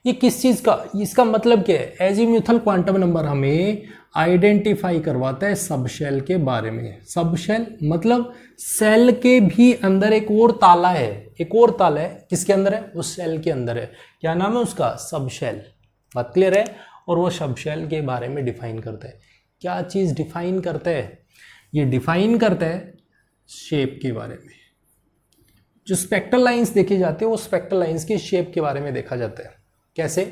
ये किस चीज का, इसका मतलब क्या है, एजीम्यूथल क्वांटम नंबर हमें आइडेंटिफाई करवाता है सब शेल के बारे में। सब शेल मतलब सेल के भी अंदर एक और ताला है, एक और ताला है, किसके अंदर है, उस सेल के अंदर है। क्या नाम है उसका, सब शेल। बात क्लियर है। और वो सब शेल के बारे में डिफाइन करते हैं। क्या चीज डिफाइन करते हैं, ये डिफाइन करते हैं शेप के बारे में। जो स्पेक्ट्रल लाइंस देखी जाती है वो स्पेक्ट्रल लाइंस की शेप के बारे में देखा जाता है। कैसे,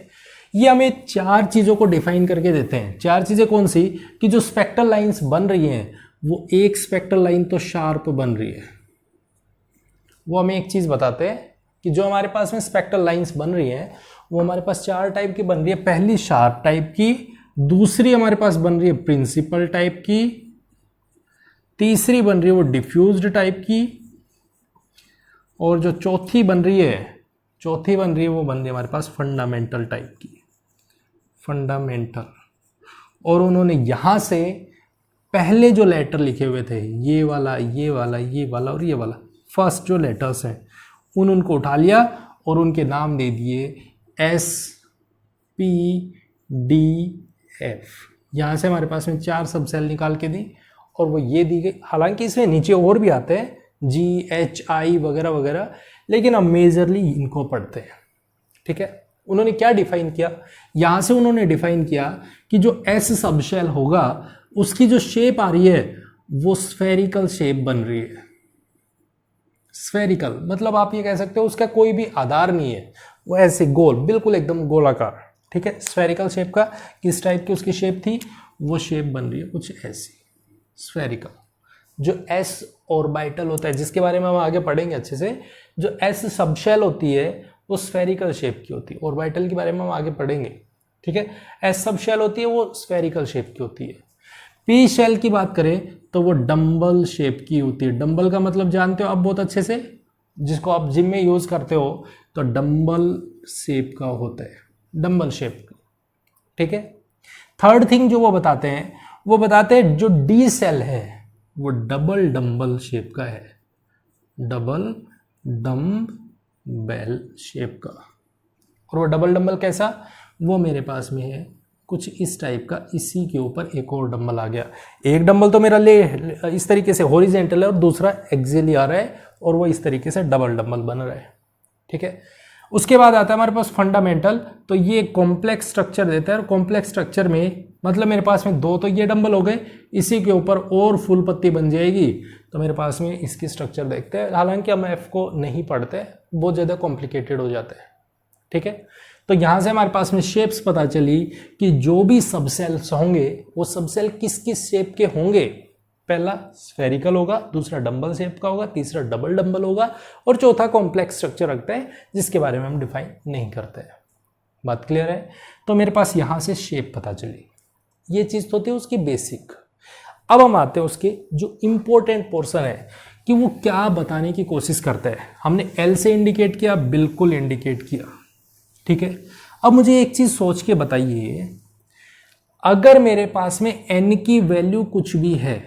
ये हमें 4 चीज़ों को डिफाइन करके देते हैं। 4 चीज़ें कौन सी, कि जो स्पेक्ट्रल लाइंस बन रही हैं वो एक स्पेक्ट्रल लाइन तो शार्प बन रही है। वो हमें एक चीज़ बताते हैं कि जो हमारे पास में स्पेक्ट्रल लाइंस बन रही हैं वो हमारे पास 4 टाइप की बन रही है। पहली शार्प टाइप की, दूसरी हमारे पास बन रही है प्रिंसिपल टाइप की, तीसरी बन रही है वो डिफ्यूज्ड टाइप की, और जो चौथी बन रही है वो बन रही है हमारे पास फंडामेंटल टाइप की, फंडामेंटल। और उन्होंने यहाँ से पहले जो लेटर लिखे हुए थे, ये वाला, ये वाला, ये वाला और ये वाला, फर्स्ट जो लेटर्स हैं उनको उठा लिया और उनके नाम दे दिए S P D F। यहाँ से हमारे पास में 4 सब सेल निकाल के दी और वो ये दी गई। हालांकि इसमें नीचे और भी आते हैं G H I वगैरह वगैरह, लेकिन हम मेजरली इनको पढ़ते हैं। ठीक है, उन्होंने क्या डिफाइन किया, यहाँ से उन्होंने डिफाइन किया कि जो S सब शेल होगा उसकी जो शेप आ रही है वो स्फेरिकल शेप बन रही है। स्फेरिकल मतलब आप ये कह सकते हो उसका कोई भी आधार नहीं है, वो ऐसे गोल, बिल्कुल एकदम गोलाकार। ठीक है, स्फेरिकल शेप का, किस टाइप की उसकी शेप थी, वो शेप बन रही है कुछ ऐसी स्फेरिकल। जो S ऑर्बिटल होता है जिसके बारे में हम आगे पढ़ेंगे अच्छे से, जो S सबशेल होती है वो स्फेरिकल शेप की होती है। ऑर्बिटल के बारे में हम आगे पढ़ेंगे। ठीक है, S सबशेल होती है वो स्फेरिकल शेप की होती है। P शेल की बात करें तो वो डंबल शेप की होती है। डंबल का मतलब जानते हो आप बहुत अच्छे से, जिसको आप जिम में यूज करते हो, तो डंबल शेप का होता है, डंबल शेप। ठीक है, थर्ड थिंग जो वो बताते हैं जो D सेल है वो डबल डंबल शेप का है, डबल डम्बेल शेप का। और वो डबल डंबल कैसा, वो मेरे पास में है कुछ इस टाइप का। इसी के ऊपर एक और डंबल आ गया। एक डंबल तो मेरा इस तरीके से हॉरिजॉन्टल है और दूसरा एक्सियली आ रहा है, और वो इस तरीके से डबल डंबल बन रहा है। ठीक है, उसके बाद आता है हमारे पास फंडामेंटल। तो ये कॉम्प्लेक्स स्ट्रक्चर देता है, और कॉम्प्लेक्स स्ट्रक्चर में मतलब मेरे पास में 2 तो ये डंबल हो गए, इसी के ऊपर और फुल पत्ती बन जाएगी, तो मेरे पास में इसकी स्ट्रक्चर देखते हैं। हालांकि हम F को नहीं पढ़ते, बहुत ज़्यादा कॉम्प्लिकेटेड हो जाता है। ठीक है, तो यहाँ से हमारे पास में शेप्स पता चली कि जो भी सबसेल्स होंगे वो सबसेल किस किस शेप के होंगे। पहला स्फेरिकल होगा, दूसरा डंबल शेप का होगा, तीसरा डबल डंबल होगा, और चौथा कॉम्प्लेक्स स्ट्रक्चर रखते हैं जिसके बारे में हम डिफाइन नहीं करते हैं। बात क्लियर है। तो मेरे पास यहाँ से शेप पता चली, ये चीज़ तो होती है उसकी बेसिक। अब हम आते हैं उसके जो इम्पोर्टेंट पोर्शन है कि वो क्या बताने की कोशिश करता है। हमने L से इंडिकेट किया, बिल्कुल इंडिकेट किया। ठीक है, अब मुझे एक चीज़ सोच के बताइए, अगर मेरे पास में N की वैल्यू कुछ भी है,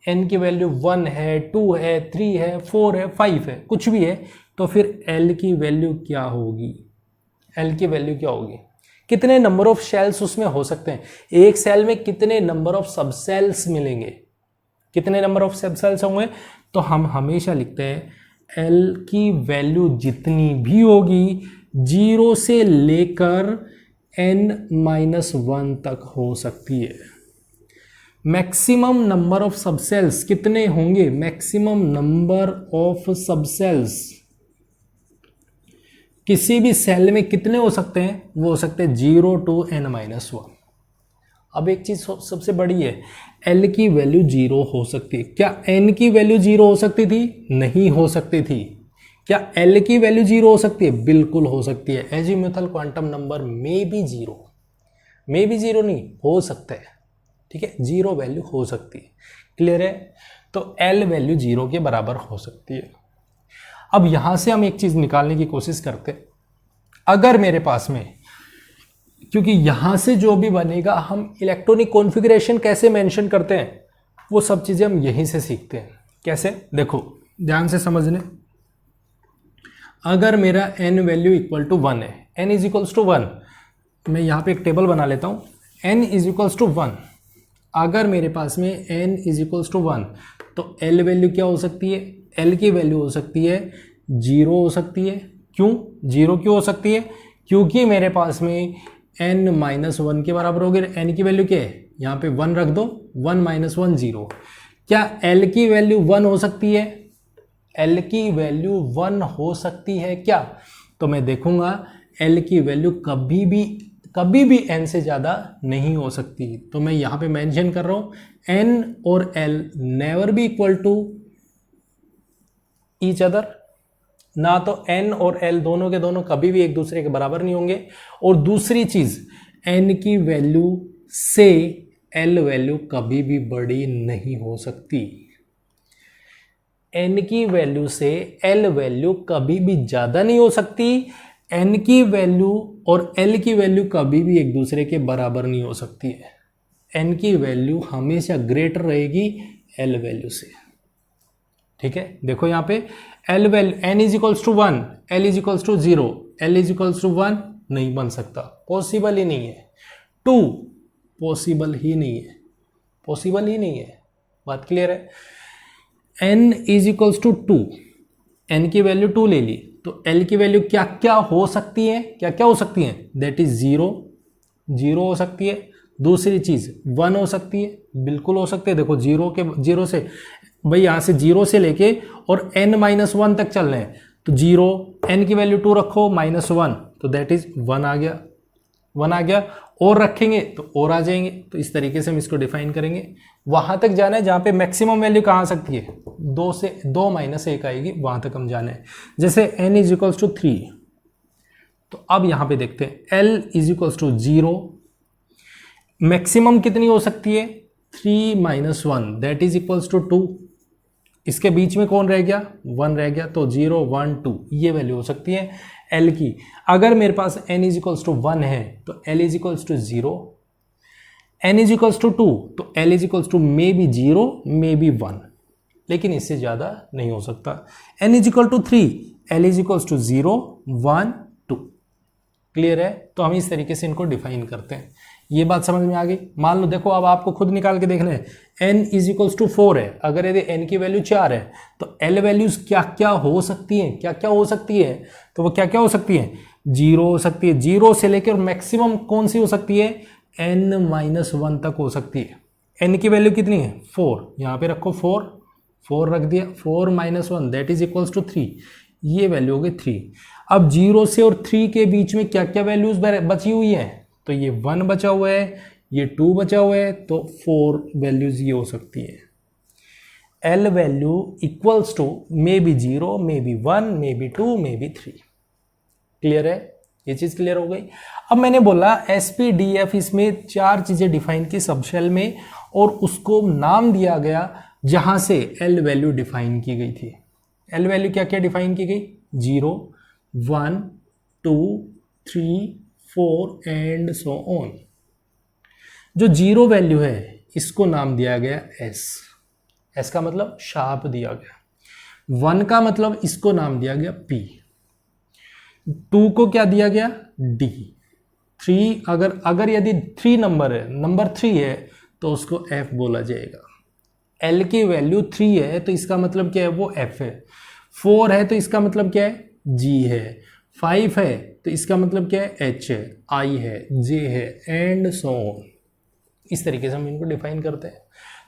N की वैल्यू 1 है, 2 है, 3 है, 4 है, 5 है, कुछ भी है, तो फिर L की वैल्यू क्या होगी, L की वैल्यू क्या होगी, कितने नंबर ऑफ शेल्स उसमें हो सकते हैं, एक सेल में कितने नंबर ऑफ सब सेल्स मिलेंगे, कितने नंबर ऑफ सब सेल्स होंगे। तो हम हमेशा लिखते हैं L की वैल्यू जितनी भी होगी 0 से लेकर n-1 तक हो सकती है। मैक्सिमम नंबर ऑफ सबसेल्स कितने होंगे, मैक्सिमम नंबर ऑफ सबसेल्स किसी भी सेल में कितने हो सकते हैं, वो हो सकते हैं 0 to n-1। अब एक चीज सबसे बड़ी है, L की वैल्यू 0 हो सकती है। क्या N की वैल्यू 0 हो सकती थी, नहीं हो सकती थी। क्या L की वैल्यू 0 हो सकती है, बिल्कुल हो सकती है। एजीम्यूथल क्वांटम नंबर में भी 0, में भी 0 नहीं हो सकता है। ठीक है, 0 वैल्यू हो सकती है। क्लियर है, तो L वैल्यू 0 के बराबर हो सकती है। अब यहां से हम एक चीज निकालने की कोशिश करते, अगर मेरे पास में, क्योंकि यहां से जो भी बनेगा हम इलेक्ट्रॉनिक कॉन्फ़िगरेशन कैसे मेंशन करते हैं वो सब चीजें हम यहीं से सीखते हैं। कैसे, देखो ध्यान से समझने। अगर मेरा n वैल्यू इक्वल टू 1 है, n इज इक्वल्स टू 1, मैं यहाँ पे एक टेबल बना लेता हूँ। n इज इक्वल्स टू 1, अगर मेरे पास में n इज इक्वल्स टू 1 तो l वैल्यू क्या हो सकती है? l की वैल्यू हो सकती है 0 हो सकती है। क्यों 0 क्यों हो सकती है? क्योंकि मेरे पास में n माइनस 1 के बराबर हो गया। n की वैल्यू क्या है? यहाँ पे 1 रख दो, 1 माइनस 1 0। क्या l की वैल्यू 1 हो सकती है? l की वैल्यू 1 हो सकती है क्या? तो मैं देखूंगा l की वैल्यू कभी भी n से ज़्यादा नहीं हो सकती। तो मैं यहाँ पे मेंशन कर रहा हूँ n और l never be equal to each other. ना तो n और l दोनों के दोनों कभी भी एक दूसरे के बराबर नहीं होंगे। और दूसरी चीज, n की वैल्यू से l वैल्यू कभी भी बड़ी नहीं हो सकती। n की वैल्यू से l वैल्यू कभी भी ज्यादा नहीं हो सकती। n की वैल्यू और l की वैल्यू कभी भी एक दूसरे के बराबर नहीं हो सकती है। n की वैल्यू हमेशा ग्रेटर रहेगी l वैल्यू से। ठीक है, देखो यहाँ पे l value n is equals to 1, l is equals to 0, l is equals to 1 नहीं बन सकता, पॉसिबल ही नहीं है। 2 पॉसिबल ही नहीं है, पॉसिबल ही नहीं है। बात क्लियर है? n is equals to 2, n की वैल्यू 2 ले ली तो l की वैल्यू क्या क्या हो सकती है? क्या क्या हो सकती है? दैट इज 0 हो सकती है। दूसरी चीज 1 हो सकती है, बिल्कुल हो सकती है। देखो 0 से भाई यहाँ से 0 से लेके और n माइनस 1 तक चल रहे हैं तो 0, n की वैल्यू 2 रखो माइनस 1 तो दैट इज 1 आ गया, 1 आ गया। और रखेंगे तो और आ जाएंगे। तो इस तरीके से हम इसको डिफाइन करेंगे। वहां तक जाना है जहां पे मैक्सिमम वैल्यू कहाँ आ सकती है? 2 माइनस 1 आएगी, वहां तक हम जाना है। जैसे n इज इक्वल्स टू 3, तो अब यहां पे देखते हैं l is equals to 0, maximum कितनी हो सकती है? 3 minus 1 that is equals to 2। इसके बीच में कौन रह गया? 1 रह गया। तो 0 1 2 ये वैल्यू हो सकती है l की। अगर मेरे पास n इज इक्वल्स टू 1 है तो l is equals to 0, n is equals to 2 तो l is equals to may be 0 may be 1, लेकिन इससे ज़्यादा नहीं हो सकता। n is equal to 3, l is equals to 0 1 2। Clear है? तो हम इस तरीके से इनको डिफाइन करते हैं। ये बात समझ में आ गई? मान लो देखो, अब आपको खुद निकाल के देखना है। n इज इक्वल्स टू 4 है, अगर यदि n की वैल्यू 4 है तो l वैल्यूज क्या क्या हो सकती हैं? क्या क्या हो सकती है? तो वो क्या क्या हो सकती है? 0 हो सकती है, 0 से लेकर मैक्सिमम कौन सी हो सकती है? n माइनस 1 तक हो सकती है। n की वैल्यू कितनी है? 4, यहाँ पे रखो 4 रख दिया। 4 minus 1 that is equals to 3, ये वैल्यू हो गई 3। अब 0 से और 3 के बीच में क्या क्या वैल्यूज बची हुई है? तो ये 1 बचा हुआ है, ये 2 बचा हुआ है, तो 4 वैल्यूज ये हो सकती है। l value equals to may be 0 may be 1 may be 2 may be 3। Clear है? ये चीज क्लियर हो गई। अब मैंने बोला SPDF, इसमें 4 चीजें डिफाइन की सब शेल में, और उसको नाम दिया गया जहां से l वैल्यू डिफाइन की गई थी। l वैल्यू क्या क्या डिफाइन की गई? 0 1 2 3 4 एंड सो ऑन। जो 0 वैल्यू है इसको नाम दिया गया s का मतलब शार्प दिया गया। 1 का मतलब इसको नाम दिया गया p, 2 को क्या दिया गया? d, 3 अगर यदि 3 नंबर 3 है तो उसको f बोला जाएगा। l की वैल्यू 3 है तो इसका मतलब क्या है? वो f है। 4 है तो इसका मतलब क्या है? g है। 5 है तो इसका मतलब क्या है? h है, i है, j है, एंड सो ऑन। इस तरीके से हम इनको डिफाइन करते हैं।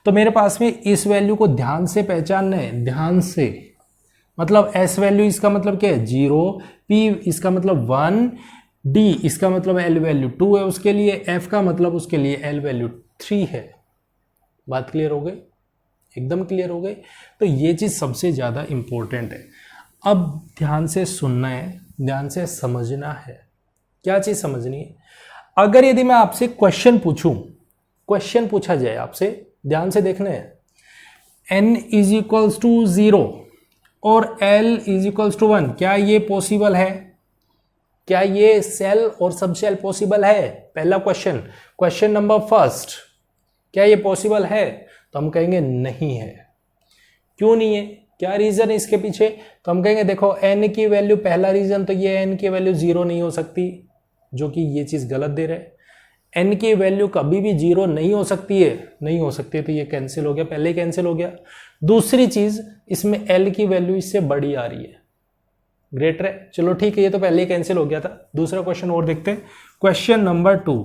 तो मेरे पास में इस वैल्यू को ध्यान से पहचानना है, ध्यान से। मतलब s वैल्यू इसका मतलब क्या है? 0, p इसका मतलब 1, d इसका मतलब l वैल्यू 2 है उसके लिए, f का मतलब उसके लिए l वैल्यू 3 है। बात क्लियर हो गई? एकदम क्लियर हो गई। तो ये चीज सबसे ज्यादा इंपॉर्टेंट है। अब ध्यान से सुनना है, ध्यान से समझना है। क्या चीज समझनी है? अगर यदि मैं आपसे क्वेश्चन पूछूं, क्वेश्चन पूछा जाए आपसे, ध्यान से देखना है। n इज इक्वल्स टू 0 और l इज इक्वल्स टू 1, क्या ये पॉसिबल है? क्या ये सेल और सब सेल पॉसिबल है? पहला क्वेश्चन नंबर फर्स्ट, क्या ये पॉसिबल है? तो हम कहेंगे नहीं है। क्यों नहीं है? क्या रीजन है इसके पीछे? तो हम कहेंगे देखो n की वैल्यू, पहला रीजन तो ये n की वैल्यू 0 नहीं हो सकती, जो कि ये चीज़ गलत दे रहे हैं। n की वैल्यू कभी भी 0 नहीं हो सकती है, नहीं हो सकती है, तो ये कैंसिल हो गया, पहले ही कैंसिल हो गया। दूसरी चीज़, इसमें l की वैल्यू इससे बड़ी आ रही है, ग्रेटर है, चलो ठीक है, ये तो पहले ही कैंसिल हो गया था। दूसरा क्वेश्चन और देखते हैं, question number 2,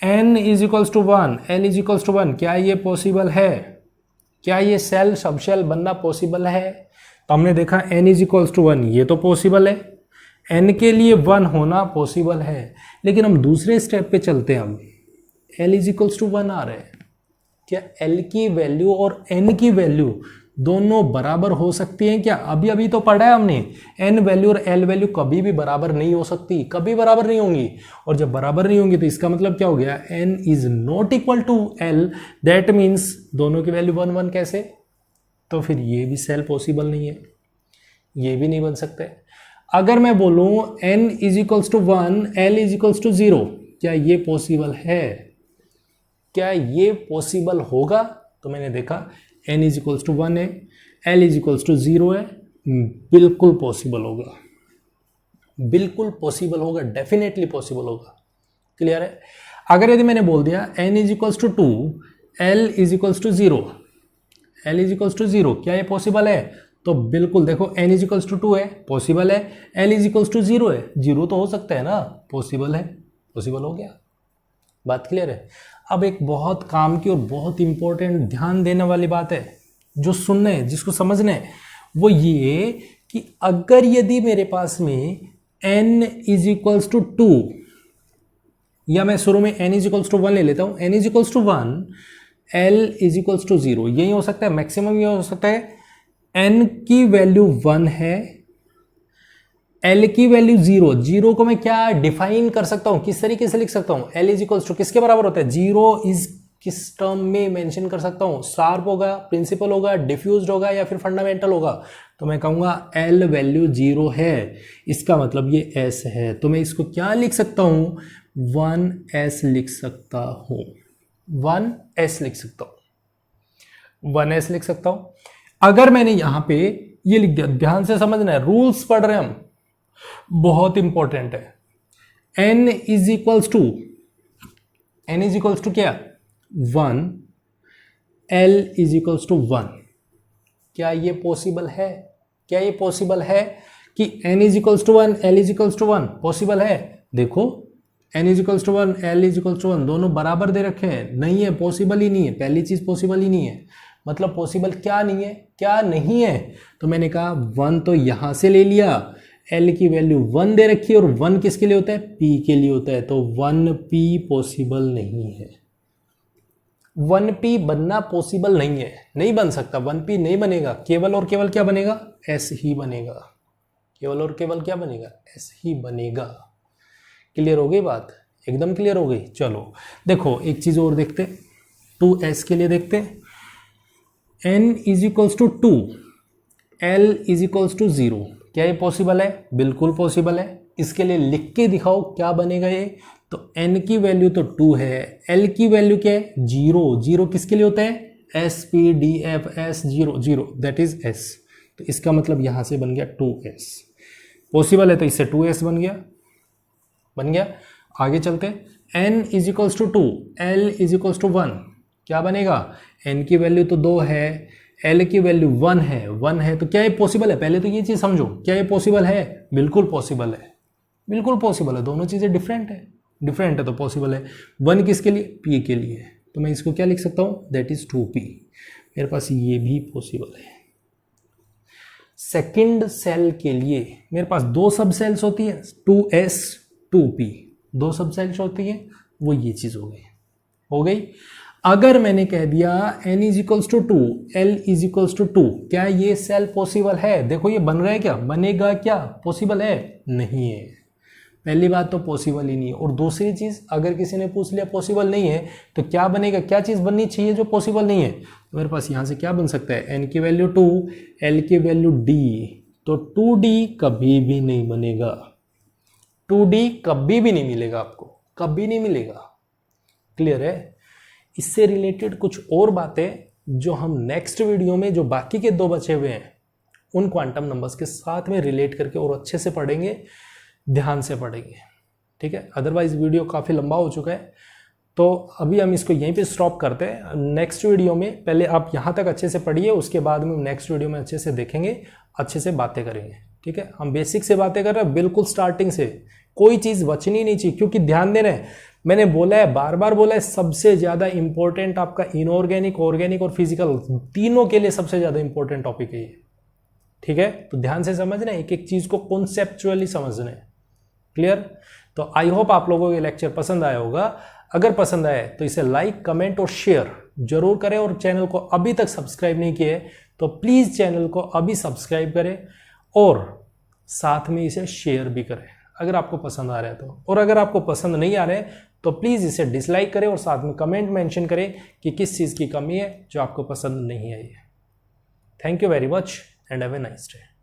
n is equals to 1, l is equals to 1, क्या ये पॉसिबल है? क्या ये सेल सब सेल बनना पॉसिबल है? तो हमने देखा n इज इक्वल्स टू 1, ये तो पॉसिबल है, n के लिए 1 होना पॉसिबल है। लेकिन हम दूसरे स्टेप पे चलते हैं, हम l इज इक्वल्स टू 1 आ रहे हैं, क्या l की वैल्यू और n की वैल्यू दोनों बराबर हो सकती हैं क्या? अभी अभी तो पढ़ा है हमने, n वैल्यू और l वैल्यू कभी भी बराबर नहीं हो सकती, कभी बराबर नहीं होंगी। और जब बराबर नहीं होंगी तो इसका मतलब क्या हो गया, n is not equal to l, that means दोनों की वैल्यू 1 1 कैसे? तो फिर ये भी सेल पॉसिबल नहीं है, ये भी नहीं बन सकते। अगर मैं बोलूं n is equals to 1, l is equals to 0, क्या ये पॉसिबल है? क्या ये पॉसिबल होगा? तो मैंने देखा n इज इक्वल्स टू 1 है, l इज इक्वल्स टू 0 है, बिल्कुल पॉसिबल होगा, बिल्कुल पॉसिबल होगा, डेफिनेटली पॉसिबल होगा। क्लियर है? अगर यदि मैंने बोल दिया n is equals to 2, l is equals to 0, l is equals to 0, क्या ये पॉसिबल है? तो बिल्कुल, देखो n इज इक्वल्स टू 2 है, पॉसिबल है, l इज इक्वल्स टू 0 है, 0 तो हो सकता है ना, पॉसिबल है, पॉसिबल हो गया। बात क्लियर है? अब एक बहुत काम की और बहुत इंपॉर्टेंट ध्यान देने वाली बात है, जो सुनने है, जिसको समझना है, वो ये कि अगर यदि मेरे पास में n इज इक्वल्स टू 2, या मैं शुरू में n इज इक्वल्स टू 1 ले लेता हूं, n is equals to 1, l is equals to 0, यही हो सकता है, मैक्सिमम ये हो सकता है। n की वैल्यू 1 है, l की वैल्यू 0, 0 को मैं क्या डिफाइन कर सकता हूं, किस तरीके से लिख सकता हूं, l इज इक्वल्स टू किसके बराबर होता है, 0 इज किस टर्म में मेंशन कर सकता हूं, शार्प होगा, प्रिंसिपल होगा, डिफ्यूज्ड होगा, या फिर फंडामेंटल होगा। तो मैं कहूंगा l वैल्यू 0 है, इसका मतलब ये s है, तो मैं इसको क्या लिख सकता हूं, 1s लिख सकता हूं, 1s लिख सकता हूं, 1s लिख सकता हूं। अगर मैंने यहां पे ये लिख दिया, ध्यान से समझना है, रूल्स पढ़ रहे हैं हम, बहुत इंपॉर्टेंट है। n is equals to, n is equals to क्या, 1, l इज इक्वल्स टू 1, क्या ये पॉसिबल है? क्या ये पॉसिबल है कि n is equals to 1, l is equals to 1, possible है? देखो n is equals to 1, l is equals to 1, दोनों बराबर दे रखे हैं, नहीं है, पॉसिबल ही नहीं है, पहली चीज पॉसिबल ही नहीं है। मतलब पॉसिबल क्या नहीं है, क्या नहीं है? तो मैंने कहा 1 तो यहां से ले लिया, l की वैल्यू 1 दे रखी है, और 1 किसके लिए होता है, p के लिए होता है, तो 1p पॉसिबल नहीं है, 1p बनना पॉसिबल नहीं है, नहीं बन सकता, 1p नहीं बनेगा, केवल और केवल क्या बनेगा, s ही बनेगा, केवल और केवल क्या बनेगा, s ही बनेगा। क्लियर हो गई बात, एकदम क्लियर हो गई। चलो देखो एक चीज और देखते, 2s के लिए देखते, n is equals to 2, l is equals to 0, क्या ये पॉसिबल है? बिल्कुल पॉसिबल है। इसके लिए लिख के दिखाओ क्या बनेगा ये, तो n की वैल्यू तो 2 है, l की वैल्यू क्या है, 0, 0 किसके लिए होता है, s p d f s 0 0, that is s, तो इसका मतलब यहां से बन गया 2s, पॉसिबल है तो इससे 2s बन गया, बन गया। आगे चलते, n is equals to 2, l is equals to 1, क्या बनेगा, n की वैल्यू तो 2 है, l की वैल्यू 1 है, 1 है, तो क्या ये पॉसिबल है? पहले तो ये चीज समझो, क्या ये पॉसिबल है? बिल्कुल पॉसिबल है, बिल्कुल पॉसिबल है, दोनों चीजें डिफरेंट है, डिफरेंट है तो पॉसिबल है। 1 किसके लिए, p के लिए, तो मैं इसको क्या लिख सकता हूं, दैट इज 2p, मेरे पास ये भी पॉसिबल है। सेकंड सेल के लिए मेरे पास 2 सब सेल्स होती है, 2s 2p, 2 सब सेल्स होती है, वो ये चीज हो गई, हो गई। अगर मैंने कह दिया n is equals to 2, l is equals to 2, क्या ये सेल पॉसिबल है? देखो ये बन रहा है क्या, बनेगा क्या, पॉसिबल है? नहीं है, पहली बात तो पॉसिबल ही नहीं है। और दूसरी चीज, अगर किसी ने पूछ लिया पॉसिबल नहीं है तो क्या बनेगा, क्या चीज बननी चाहिए जो पॉसिबल नहीं है? तो मेरे पास यहां से क्या बन सकता है, n की वैल्यू 2, l की वैल्यू d, तो 2d कभी भी नहीं बनेगा, 2d कभी भी नहीं मिलेगा आपको, कभी नहीं मिलेगा। क्लियर है? इससे रिलेटेड कुछ और बातें जो हम नेक्स्ट वीडियो में, जो बाकी के 2 बचे हुए हैं, उन क्वांटम नंबर्स के साथ में रिलेट करके और अच्छे से पढ़ेंगे, ध्यान से पढ़ेंगे। ठीक। ठीक है, अदरवाइज वीडियो काफ़ी लंबा हो चुका है। तो अभी हम इसको यहीं पे स्टॉप करते हैं। नेक्स्ट वीडियो में पहले आप यहाँ तक अच्छे से पढ़िए, उसके बाद में नेक्स्ट वीडियो में अच्छे से देखेंगे, अच्छे से बातें करेंगे। ठीक है, हम बेसिक से बातें कर रहे हैं, बिल्कुल स्टार्टिंग से, कोई चीज़ बचनी नहीं चाहिए। क्योंकि ध्यान दे रहे हैं, मैंने बोला है, बार बार बोला है, सबसे ज़्यादा इंपॉर्टेंट आपका इनऑर्गेनिक, ऑर्गेनिक और फिजिकल, तीनों के लिए सबसे ज़्यादा इंपॉर्टेंट टॉपिक है ये। ठीक है, तो ध्यान से समझना है, एक एक चीज़ को कॉन्सेप्चुअली समझना है। क्लियर? तो आई होप आप लोगों को ये लेक्चर पसंद आया होगा। अगर पसंद आए तो इसे लाइक, कमेंट और शेयर जरूर करें, और चैनल को अभी तक सब्सक्राइब नहीं किए तो प्लीज़ चैनल को अभी सब्सक्राइब करें, और साथ में इसे शेयर भी करें अगर आपको पसंद आ रहा है तो। और अगर आपको पसंद नहीं आ रहा है तो प्लीज़ इसे डिसलाइक करें, और साथ में कमेंट मेंशन करें कि किस चीज़ की कमी है जो आपको पसंद नहीं आई है। Thank you very much and have a nice day.